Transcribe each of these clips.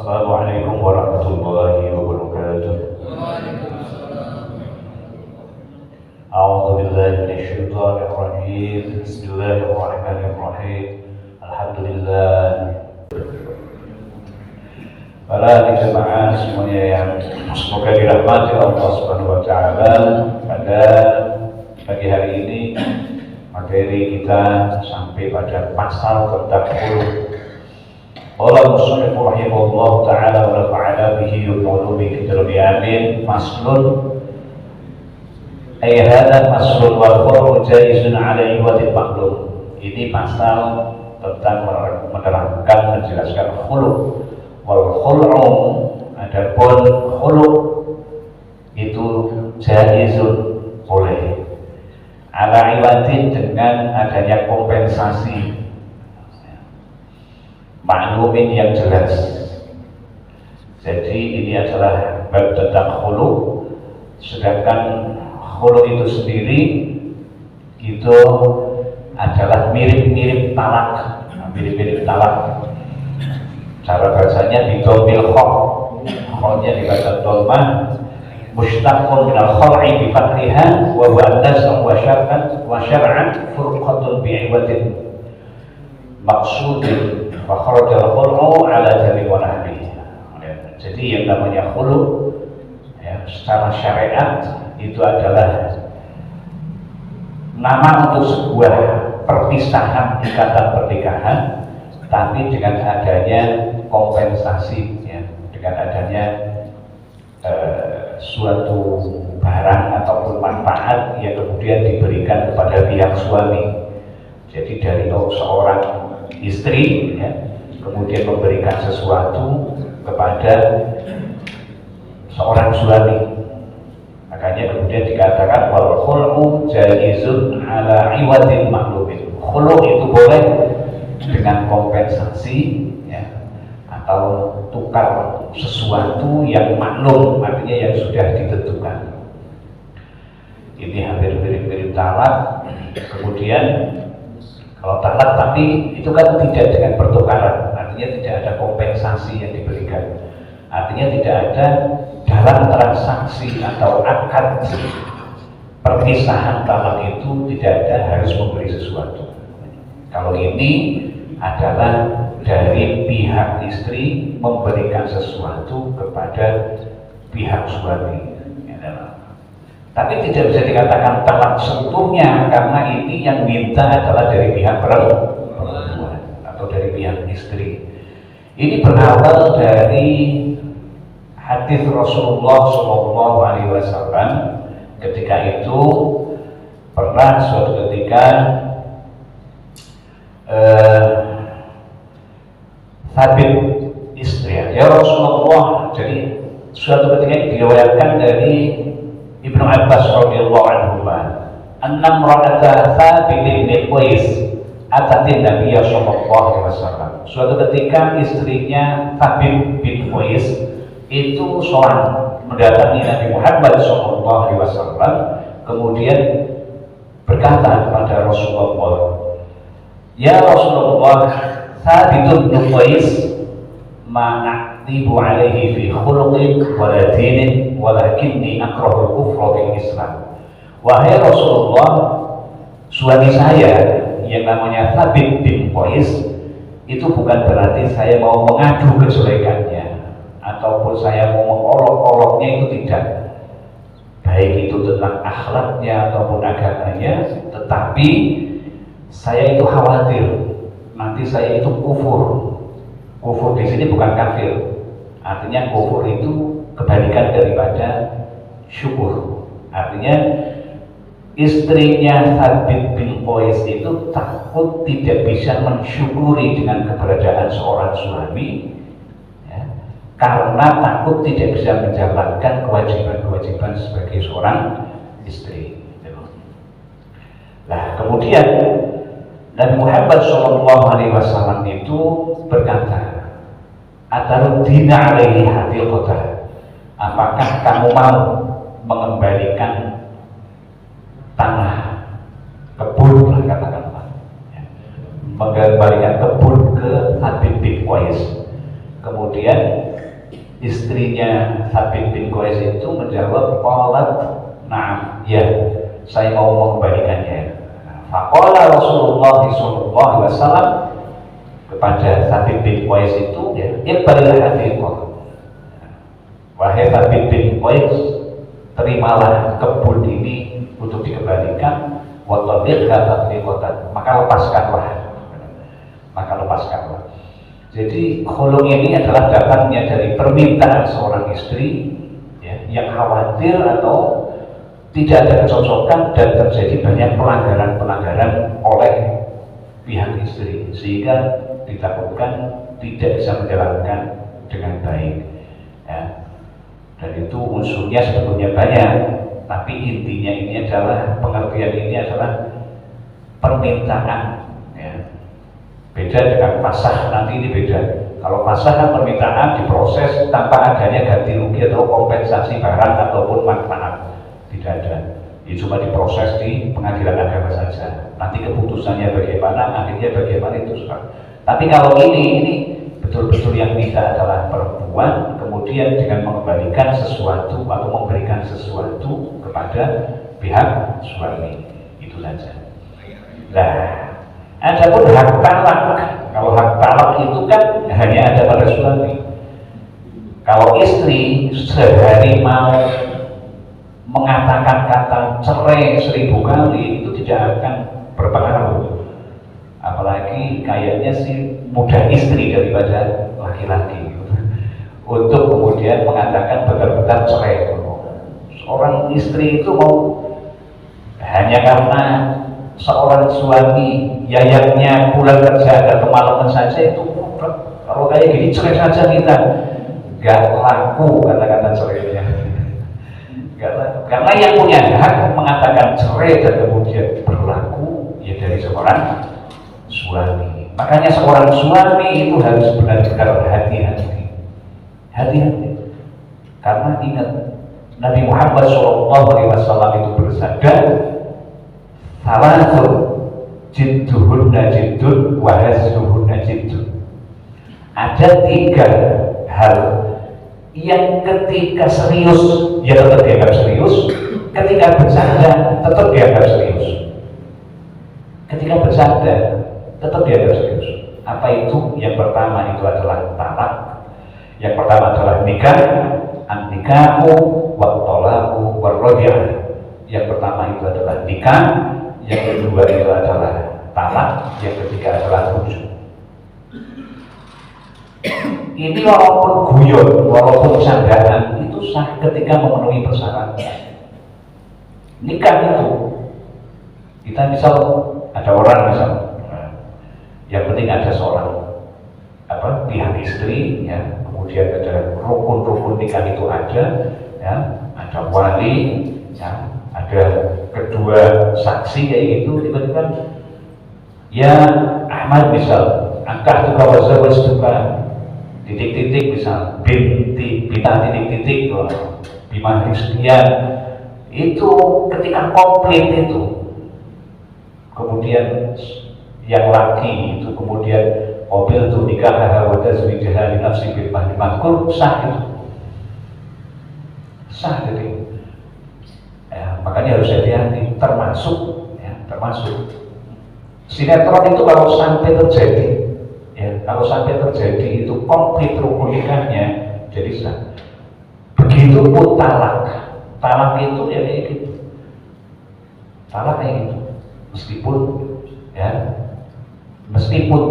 Assalamualaikum warahmatullahi wabarakatuh. A'udzu billahi minasyaitonir rajim. Bismillahirrahmanirrahim. Alhamdulillah. Para jemaah semuanya yang semoga dirahmati Allah Subhanahu wa taala, pada pagi hari ini materi kita sampai pada pasal tentang hulu. Qala musannif rahimahullah ta'ala wa nafa'ana bihi wa ulumi kitab amin. Faslun ay hadha faslun wal khulu jaizun 'ala iwadil maqlum. Ini pasal tentang menerangkan menjelaskan khulu. Wal khulu, adapun khulu itu jaizun, boleh, 'ala iwadin, dengan adanya kompensasi maklumin yang jelas. Jadi ini adalah bab tentang khulu. Sedangkan khulu itu sendiri itu adalah mirip-mirip talak. Mirip-mirip talak. Cara bahasanya bidomil kho, khonya dibaca dhamma, mushtaqun minal khul'i bi fathiha wa huwa an-nasr wa syar'an furqatun bi'iwadin maqsudin wa kharajal khul'u ala jami wa nahbihi. Jadi yang namanya khulu ya, secara syariat itu adalah nama untuk sebuah perpisahan, ikatan pernikahan, tapi dengan adanya kompensasi ya, dengan adanya suatu barang ataupun manfaat yang kemudian diberikan kepada pihak suami. Jadi dari seorang istri ya, kemudian memberikan sesuatu kepada seorang suami, makanya kemudian dikatakan wal khul'u jaizun 'ala iwadin maklumin. Khulu itu boleh dengan kompensasi ya, atau tukar sesuatu yang maklum, artinya yang sudah ditentukan. Ini hampir mirip-mirip talak. Kemudian kalau talak tapi itu kan tidak dengan pertukaran, artinya tidak ada kompensasi yang diberikan, artinya tidak ada dalam transaksi atau akad perpisahan talak itu tidak ada harus memberi sesuatu. Kalau ini adalah dari pihak istri memberikan sesuatu kepada pihak suami. Tapi tidak bisa dikatakan talak sentuhnya, karena ini yang minta adalah dari pihak perempuan atau dari pihak istri. Ini berawal dari hadis Rasulullah SAW. Ketika itu pernah suatu ketika Thabit istri ya Rasulullah. Jadi suatu ketika diriwayatkan dari Ibnu Abbas radhiyallahu anhu, annam ra'ata Thabit bin Qais atatin Nabi sallallahu alaihi wasallam. Suatu ketika istrinya Thabit bin Qais itu seorang mendatangi Nabi Muhammad sallallahu alaihi wasallam, kemudian berkata kepada Rasulullah, ya Rasulullah, Thabit bin Qais ma na'tibu alaihi fi khuluqin wala dinin walakinni akrahu kufra bil Islam. Wahai Rasulullah, suami saya yang namanya Thabit bin Qais itu bukan berarti saya mau mengadu kejelekannya ataupun saya mau mengolok-oloknya, itu tidak. Baik itu tentang akhlaknya ataupun agamanya, tetapi saya itu khawatir nanti saya itu kufur. Kufur di sini bukan kafir, artinya kufur itu kebalikan daripada syukur. Artinya istrinya Thabit bin Qais itu takut tidak bisa mensyukuri dengan keberadaan seorang suami ya, karena takut tidak bisa menjalankan kewajiban-kewajiban sebagai seorang istri. Nah, kemudian Nabi Muhammad SAW itu berkata, Ataruddina alaihi hadiqatah, apakah kamu mau mengembalikan tanah kebun lah katakanlah ya, mengembalikan kebun ke Thabit bin Qais. Kemudian istrinya Thabit bin Qais itu menjawab, qalat na'am, ya, saya mau mengembalikannya. Faqala Rasulullah sallallahu alaihi wasallam kepada Thabit bin Qais itu, ya, iqbalil hadiqah. Wahai Thabit bin Qais, terimalah kebun ini untuk dikembalikan, wa tabiqha tatbiqatan, maka lepaskanlah. Jadi khulung ini adalah datangnya dari permintaan seorang istri, ya, yang khawatir atau tidak ada kecocokan dan terjadi banyak pelanggaran oleh pihak istri, sehingga ditakutkan tidak bisa menjalankan dengan baik, ya. Dan itu unsurnya sebetulnya banyak, tapi intinya ini adalah, pengertian ini adalah permintaan, ya. Beda dengan pasah, nanti ini beda. Kalau pasah kan permintaan diproses tanpa adanya ganti rugi atau kompensasi barang ataupun manfaat, tidak ada. Ini cuma diproses di pengadilan agama saja. Nanti keputusannya bagaimana, akhirnya bagaimana itu sudah. Tapi kalau ini betul-betul yang minta adalah perempuan, kemudian dengan mengembalikan sesuatu atau memberikan sesuatu kepada pihak suami, itu saja. Nah, adapun hak talak, kalau hak talak itu kan hanya ada pada suami. Kalau istri sehari mau mengatakan kata cerai 1000 kali, itu tidak akan berpengaruh. Apalagi kayaknya sih mudah istri daripada laki-laki untuk kemudian mengatakan benar-benar cerai. Seorang istri itu mau hanya karena seorang suami yayaknya pulang kerja ada kemalaman saja, itu kalau kayak gini cerai saja kita, nggak laku kata-kata cerainya. Karena yang punya hak mengatakan cerai dan kemudian berlaku ya dari seorang suami. Makanya seorang suami itu harus benar-benar hati-hati. Karena ingat, Nabi Muhammad SAW itu bersabda, "Salasun jidduhunna jiddun wa hazluhunna jiddun." Ada 3 hal yang ketika serius ya tetap dianggap serius, ketika bercanda tetap dianggap serius. Ketika bercanda tetap dianggap serius. Apa itu? Yang pertama itu adalah talak. Yang pertama adalah nikah, an-nikahu wa talaqu wa raj'ah. Yang pertama itu adalah nikah, yang kedua itu adalah talak, yang ketiga adalah rujuk. Ini walaupun guyon, walaupun candaan, itu sah ketika memenuhi persyaratan. Nikah itu, kita misal ada orang misal, yang penting ada seorang pihak istri, ya, kemudian ada rukun-rukun nikah itu ada, ya, ada wali, ya, ada kedua saksi kayak gitu, tiba-tiba ya Ahmad misal, angkah tuka wazawaj tuka titik-titik misal binti bintang titik-titik bima sekian, itu ketika komplit itu kemudian yang laki itu kemudian mobil itu nikah wa tazwijaha li nafsi bil mahdi makur, sah itu, sah. Jadi ya, makanya harus hati-hati, termasuk sinetron itu kalau sampai terjadi, ya, kalau sampai terjadi itu komplit rukun nikahnya, jadi sah. Begitupun talak itu ya kayak gitu, talak kayak gitu, meskipun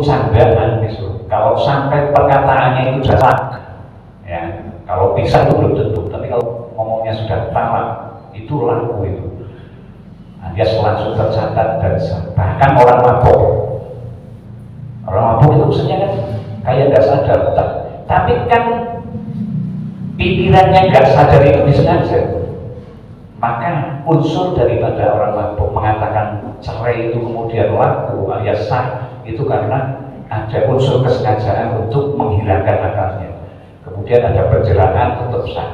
candaan gitu. Kalau sampai perkataannya itu jarak, ya, kalau pisah itu belum tentu, tapi kalau ngomongnya sudah talak itu laku itu. Nah, dia langsung tercatat dan bahkan orang mabuk itu maksudnya kan kayak nggak sadar, tapi kan pikirannya nggak sadar itu disengaja. Maka unsur daripada orang mabuk mengatakan cerai itu kemudian laku alias sah, itu karena ada unsur kesengajaan untuk menghilangkan akalnya. Kemudian ada perjalanan tetap sah.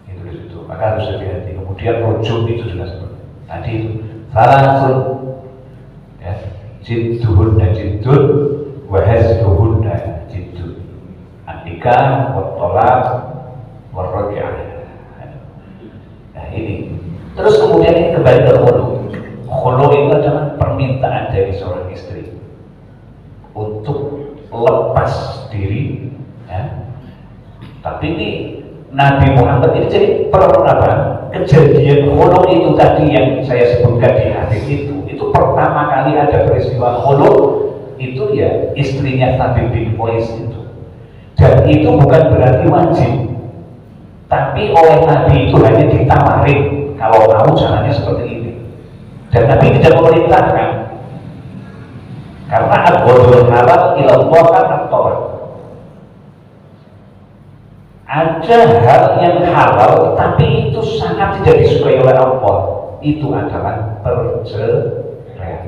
Itu di situ. Maka harus hati-hati. Kemudian rujuk itu juga seperti tadi itu. Salasun, ya, jidduhunna jiddun wa hazluhunna jiddun. nikah, wa thalaq, wa raj'ah. Nah ini. Terus kemudian ini kembali ke khulu. Khulu itu adalah permintaan dari seorang istri untuk lepas diri, ya. Tapi ini Nabi Muhammad ini jadi kejadian khulu itu tadi yang saya sebutkan di hadis itu pertama kali ada peristiwa khulu itu ya istrinya Thabit bin Qais itu, dan itu bukan berarti wajib, tapi oleh Nabi itu hanya ditawarin kalau mau jalannya seperti ini, dan Nabi tidak memerintahkan karena al-ghadul halal ilallah kan at-thalaq. Ada hal yang halal tapi itu sangat tidak disukai oleh Allah, itu adalah perceraian.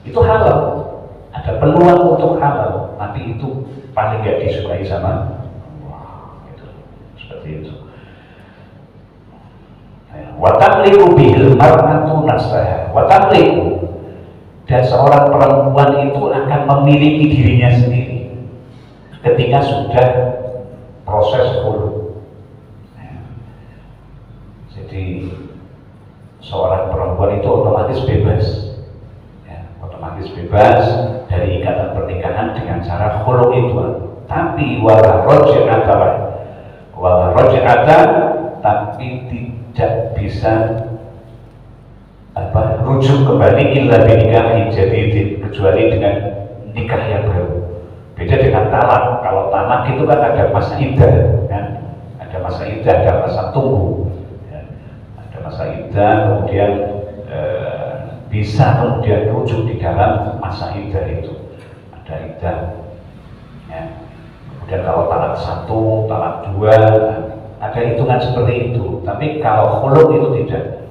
Itu halal, ada peluang untuk halal, tapi itu paling gak disukai sama Allah. Itu seperti itu. Wa tamliku bil mar'atu nafsaha wa tamliku, dan seorang perempuan itu akan memiliki dirinya sendiri ketika sudah proses khulu. Jadi seorang perempuan itu otomatis bebas, ya, otomatis bebas dari ikatan pernikahan dengan cara khulu itu. Tapi wala raj'ata, tapi tidak bisa rujuk kembali illa binikahin jadidin, kecuali dengan nikah yang baru. Beda dengan talak. Kalau talak itu kan ada masa iddah, kan? Ada masa iddah, ada masa tunggu, ya. Ada masa iddah, kemudian bisa kemudian rujuk di dalam masa iddah itu. Ada iddah, ya. Kemudian kalau talak 1, talak 2, ada hitungan seperti itu. Tapi kalau khulu itu tidak.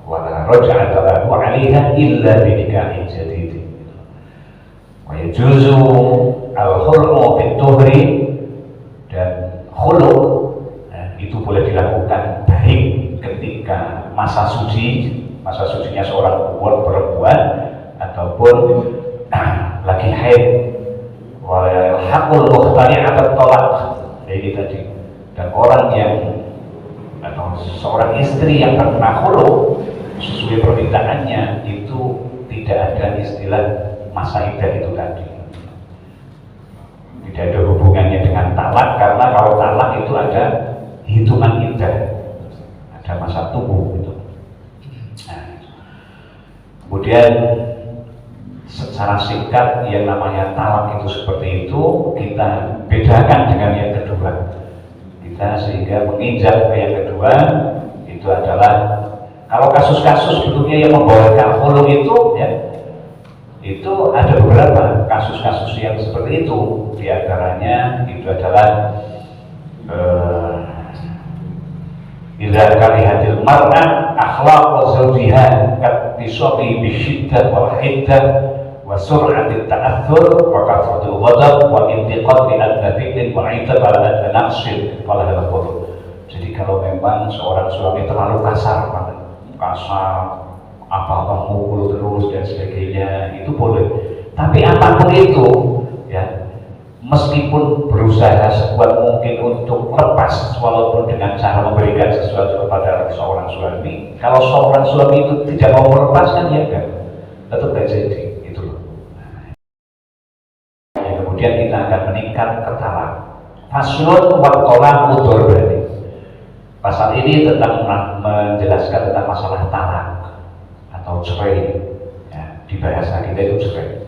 Wala raj'ata lahu 'alaiha illa binikahin jadidin. Wa yajuzu al-khulu fi tuhri, dan khulu itu boleh dilakukan baik ketika masa sucinya seorang perempuan ataupun lagi haid. Wa haqqul mukhtari'at at-talaq, ini tadi. Dan orang yang atau seorang istri yang terkena khulu sesuai permintaannya itu tidak ada istilah masa iddah itu tadi. Tidak ada hubungannya dengan talak, karena kalau talak itu ada hitungan iddah, ada masa tunggu itu. Nah, kemudian secara singkat yang namanya talak itu seperti itu kita bedakan dengan yang kedua. Kita sehingga menginjak ke yang kedua itu adalah kalau kasus-kasus sebelumnya yang membolehkan khulu itu, ya, itu ada beberapa kasus-kasus yang seperti itu. Di antaranya itu adalah idza karihatil mar'ah akhlaq zawjiha kattisabi bisyiddah wal hiddah wa sur'atit ta'athur wa kathratul ghadab wa intiqad li adnabi'in wa 'itab ala naqsin qala hal qul. Jadi kalau memang seorang suami terlalu kasar, apa-apa mukul terus dan sebagainya, itu boleh. Tapi apapun itu, ya, meskipun berusaha sekuat mungkin untuk lepas, walaupun dengan cara memberikan sesuatu kepada seorang suami, kalau seorang suami itu tidak mau melepaskan, ya kan, tetap tidak jadi. Itu loh. Ya, kemudian kita akan meningkat ke talak. Faslun wa talaqu dzarbani. Pasal ini tentang menjelaskan tentang masalah talak atau cerai, ya, di bahasa kita itu cerai.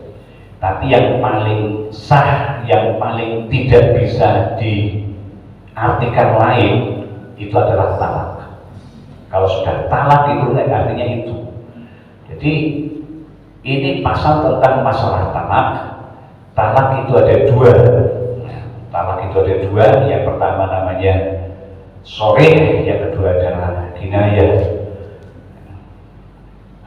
Tapi yang paling sah, yang paling tidak bisa diartikan lain itu adalah talak. Kalau sudah talak itu artinya itu. Jadi ini pasal tentang masalah talak. Talak itu ada dua. Talak itu ada dua. Yang pertama namanya sore, yang kedua adalah kinayah.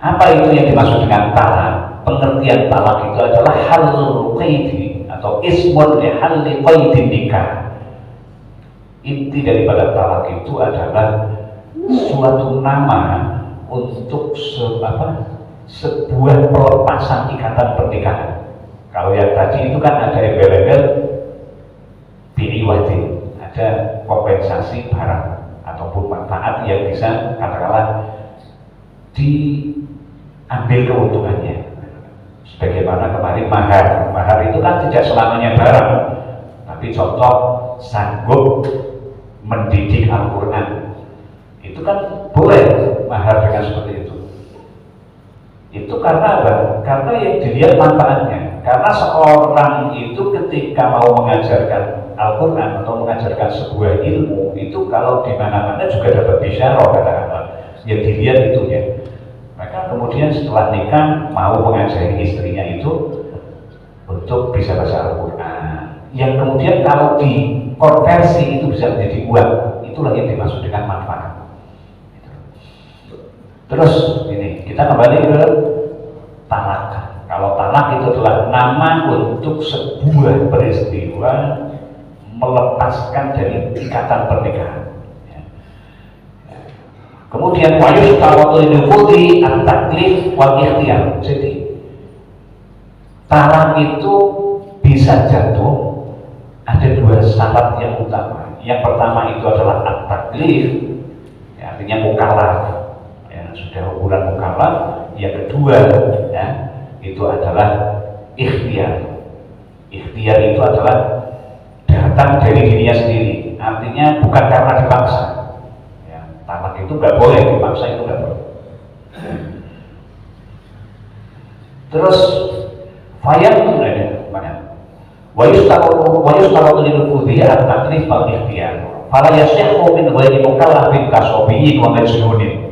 Apa itu yang dimaksud dengan talak? Pengertian talak itu adalah halul qaidi atau ismun li halli qaidin nikah. Inti daripada talak itu adalah suatu nama untuk sebuah pelepasan ikatan pernikahan. Kalau yang tadi itu kan ada embel-embel bi'i ada kompensasi barang ataupun manfaat yang bisa katakanlah diambil keuntungannya. Sebagaimana kemarin mahar itu kan tidak selamanya barang, tapi contoh sanggup mendidik Al-Quran, itu kan boleh mahar dengan seperti itu. Itu karena apa? Karena yang dilihat manfaatnya. Karena seorang itu ketika mau mengajarkan Al-Quran atau mengajarkan sebuah ilmu, itu kalau di mana-mana juga dapat bisyarah, katakanlah. Yang dilihat itunya. Maka kemudian setelah nikah mau mengajari istrinya itu untuk bisa baca Al-Quran. Yang kemudian kalau dikonversi itu bisa menjadi uang. Itulah yang dimaksud dengan manfaat. Terus ini kita kembali ke talak. Kalau talak itu adalah nama untuk sebuah peristiwa melepaskan dari ikatan pernikahan. Kemudian wayus tawatul nufudi at-taklif wal ikhtiyar. Jadi talak itu bisa jatuh ada dua syarat yang utama. Yang pertama itu adalah at-taklif, ya, artinya mukallaf. Sudah ukuran mukallaf. Yang kedua ya, itu adalah ikhtiar. Ikhtiar itu adalah datang dari dirinya sendiri, artinya bukan karena dipaksa ya, talak itu nggak boleh, dipaksa itu nggak boleh. Terus fayam wa yustaru lil fudhi at-taklif wal ikhtiyar fala yasihhu min ghairi mukallafin kasobiyin wa majnunin.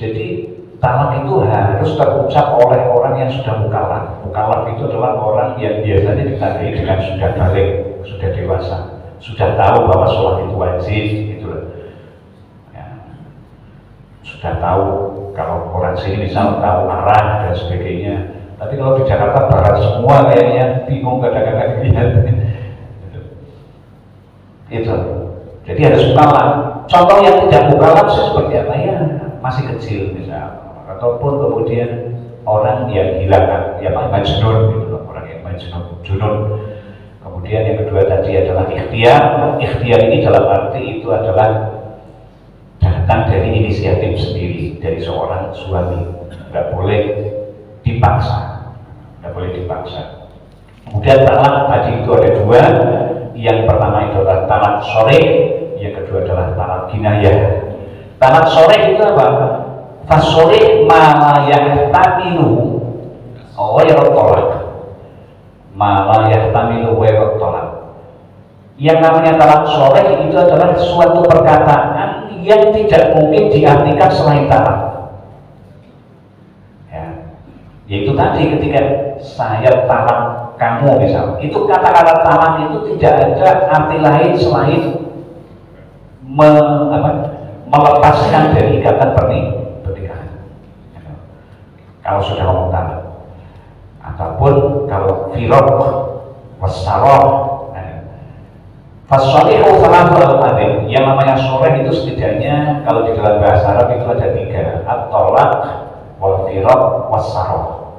Jadi talak itu harus terucap oleh orang yang sudah mukallaf. Mukallaf itu adalah orang yang biasanya ditandai dengan sudah balik, sudah dewasa, sudah tahu bahwa sholat itu wajib, gitu loh. Ya. Sudah tahu kalau orang sini misal tahu arah dan sebagainya. Tapi kalau di Jakarta barat semua kayaknya bingung kadang-kadang lihat. Itu. Jadi harus mukallaf. Contoh yang tidak mukallaf seperti apa ya? Masih kecil misal, ataupun kemudian orang yang hilang, ya majnun gitu loh, orang yang majnun, junun. Kemudian yang kedua tadi adalah ikhtiar. Ikhtiar ini dalam arti itu adalah datang dari inisiatif sendiri dari seorang suami, nggak boleh dipaksa, nggak boleh dipaksa. Kemudian talak tadi itu ada dua. Yang pertama itu adalah talak sore, yang kedua adalah talak kinayah. Talak sore itu apa? Fasore malayah tamilu wairot tolak. Malayah tamilu wairot tolak. Yang namanya talak sore itu adalah suatu perkataan yang tidak mungkin diartikan selain talak. Ya. Yaitu tadi ketika saya talak kamu misal, itu kata-kata talak itu tidak ada arti lain selain melepaskan dari ikatan pernikahan. Kalau sudah ngomong talak, ataupun kalau firaq wassaroh, fasolihu salatu al-madin. Yang namanya soreh itu setidaknya kalau di dalam bahasa Arab itu ada tiga: at-tolak, wal firaq, wassaroh.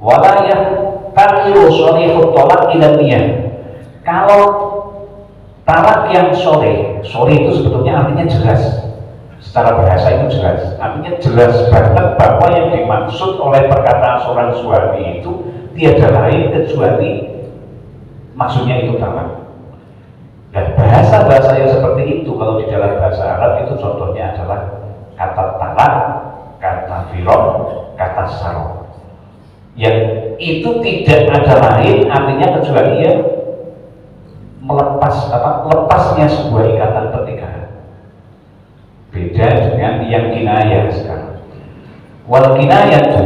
Walayah tamilu solihu tolak ilaniyah. Kalau talak yang sore itu sebetulnya artinya jelas. Secara bahasa itu jelas. Artinya jelas banget bahwa yang dimaksud oleh perkataan seorang suami itu tiada lain kecuali maksudnya itu talak. Dan bahasa yang seperti itu kalau di dalam bahasa Arab itu contohnya adalah kata talak, kata firaq, kata saroh. Yang itu tidak ada lain artinya kecuali ya lepasnya sebuah ikatan pernikahan. Beda dengan yang kinayah sekarang. Wal kinayah itu,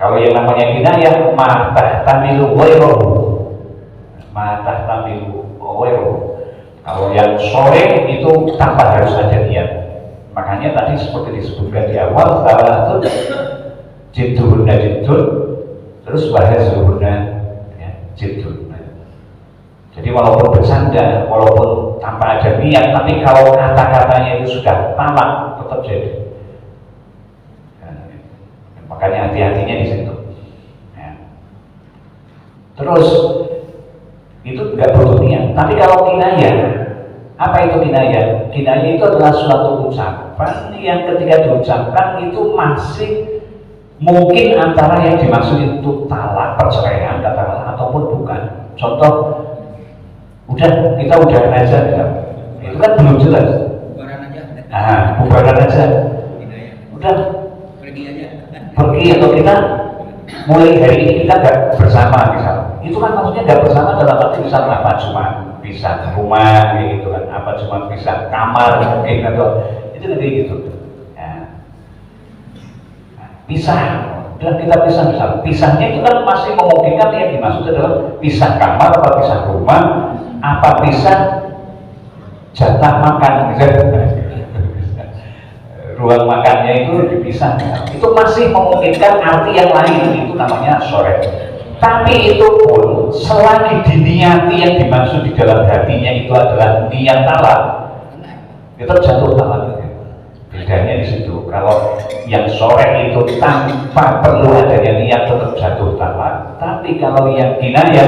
kalau yang namanya kinayah ma tahtamilu ghairuhu. Ma tahtamilu ghairuhu. Kalau yang sore itu tanpa harus ada niat. Makanya tadi seperti disebutkan di awal, salah itu jiddun, terus bahazuhunna ya, jiddun. Jadi walaupun bercanda, walaupun tanpa ada niat, tapi kalau kata-katanya itu sudah talak, tetap jadi. Makanya hati-hatinya di situ. Ya. Terus itu nggak butuh niat. Tapi kalau kinayah, apa itu kinayah? Kinayah itu adalah suatu ucapan yang ketika diucapkan itu masih mungkin antara yang dimaksud itu talak, perceraian, katakanlah, ataupun bukan. Contoh, kita udahan aja, itu kan belum jelas. Bubaran aja. Bubaran aja. Udah pergi atau kita mulai hari ini kita nggak bersama misalnya. Itu kan maksudnya nggak bersama dalam arti misalnya apa, cuma pisah rumah gitu kan, apa cuma pisah kamar mungkin atau itu kayak gitu. Pisah, dan kita pisah misalnya. Pisahnya itu kan masih memungkinkan yang dimaksud adalah pisah kamar, apa pisah rumah, apa pisah jatah makan, ruang makannya itu dipisah. Itu masih memungkinkan arti yang lain, itu namanya sore. Tapi itu pun selagi diniati yang dimaksud di dalam hatinya itu adalah niat talak, itu jatuh talak. Bedanya di situ. Kalau yang sore itu tanpa perlu adanya niat tetap jatuh talak. Tapi kalau yang kinayah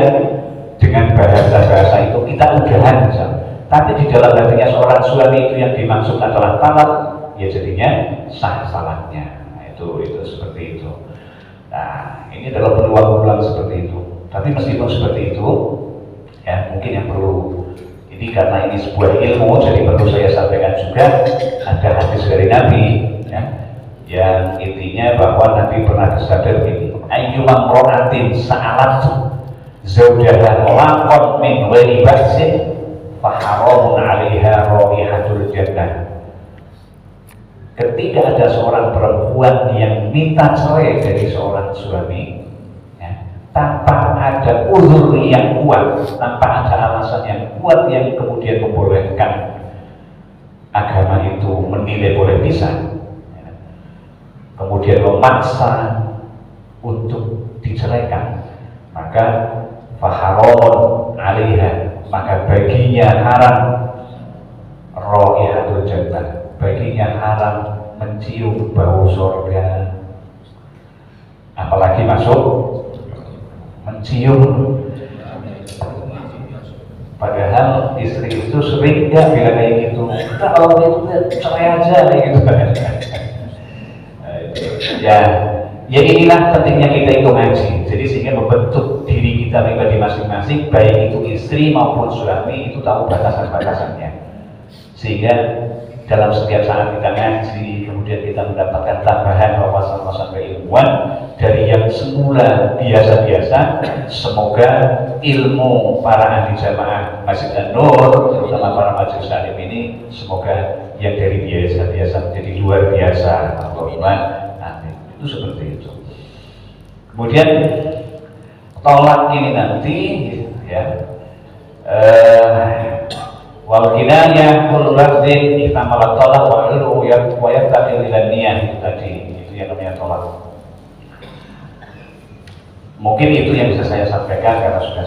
dengan bahasa-bahasa itu kita udahan misalnya. Tapi di dalam hatinya seorang suami itu yang dimaksud adalah talak, ya jadinya sah talaknya. Nah, itu seperti itu. Nah, ini adalah peluang-peluang seperti itu. Tapi meskipun seperti itu, ya mungkin yang perlu ini karena ini sebuah ilmu, jadi perlu saya sampaikan juga ada hadis dari Nabi, ya, yang intinya bahwa Nabi pernah bersabda begini: ayyuma imra'atin sa'alat zawjaha laqad min ghairi ba'sin fa haramun 'alaiha raihatul jannah. Ketika ada seorang perempuan yang minta cerai dari seorang suami, ya, tanpa ada uzur yang kuat, tanpa ada alasan yang kuat yang kemudian membolehkan agama itu menilai boleh pisah, ya, kemudian memaksa untuk diceraikan, maka faharon alaiha, maka baginya haram raihatul jannah, baginya haram mencium bau surga, apalagi masuk mencium. Padahal istri itu sering nggak bilang kayak gitu, kita kalau itu cerai aja kayak gitu. Ya inilah pentingnya kita itu ngaji. Jadi sehingga membentuk diri kita pribadi masing-masing, baik itu istri maupun suami, itu tahu batasan-batasannya. Sehingga dalam setiap saat kita ngaji, kemudian kita mendapatkan tambahan wawasan-wawasan keilmuan dari yang semula biasa-biasa. Semoga ilmu para ahli jamaah Masjid An-Nur, terutama para majelis alim ini, semoga yang dari biasa-biasa menjadi luar biasa. Allahumma amin. Itu seperti itu. Kemudian tolak ini nanti, ya. Wal kinayah kullu lafzin ihtamala talaq wa ulu wa yattaqil ila niyah, itu tadi, itu yang namanya tolak. Mungkin itu yang bisa saya sampaikan karena sudah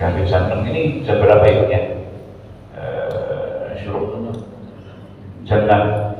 hampir jam 6. Ini jam berapa itu ya? Jam 6.